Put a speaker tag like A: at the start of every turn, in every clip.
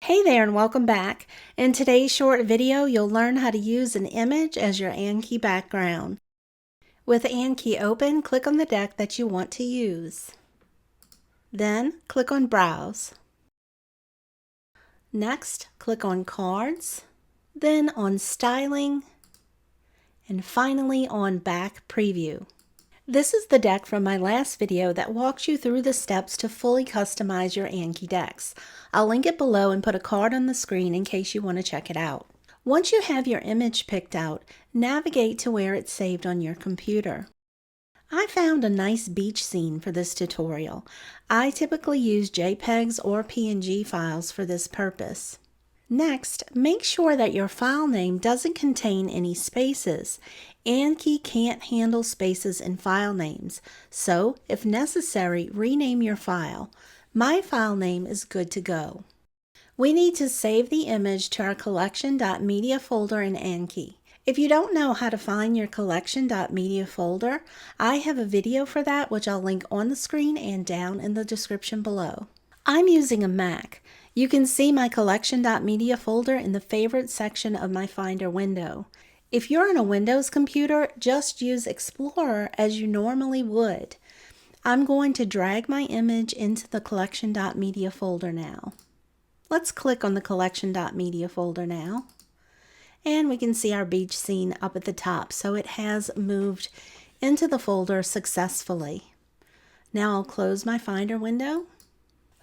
A: Hey there and welcome back. In today's short video, you'll learn how to use an image as your Anki background. With Anki open, click on the deck that you want to use. Then click on Browse. Next, click on Cards, then on Styling, and finally on Back Preview. This is the deck from my last video that walks you through the steps to fully customize your Anki decks. I'll link it below and put a card on the screen in case you want to check it out. Once you have your image picked out, navigate to where it's saved on your computer. I found a nice beach scene for this tutorial. I typically use JPEGs or PNG files for this purpose. Next, make sure that your file name doesn't contain any spaces. Anki can't handle spaces in file names, so if necessary, rename your file. My file name is good to go. We need to save the image to our collection.media folder in Anki. If you don't know how to find your collection.media folder, I have a video for that which I'll link on the screen and down in the description below. I'm using a Mac. You can see my collection.media folder in the Favorites section of my Finder window. If you're on a Windows computer, just use Explorer as you normally would. I'm going to drag my image into the collection.media folder now. Let's click on the collection.media folder now. And we can see our beach scene up at the top, so it has moved into the folder successfully. Now I'll close my Finder window.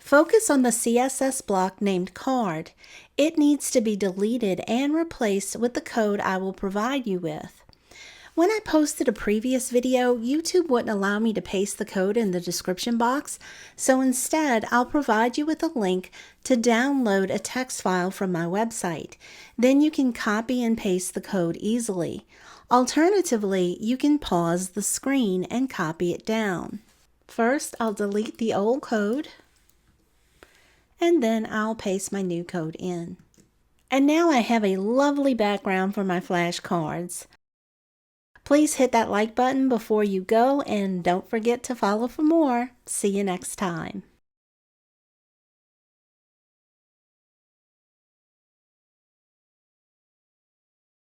A: Focus on the CSS block named Card. It needs to be deleted and replaced with the code I will provide you with. When I posted a previous video, YouTube wouldn't allow me to paste the code in the description box, so instead I'll provide you with a link to download a text file from my website. Then you can copy and paste the code easily. Alternatively, you can pause the screen and copy it down. First, I'll delete the old code, and then I'll paste my new code in. And now I have a lovely background for my flashcards. Please hit that like button before you go and don't forget to follow for more. See you next time.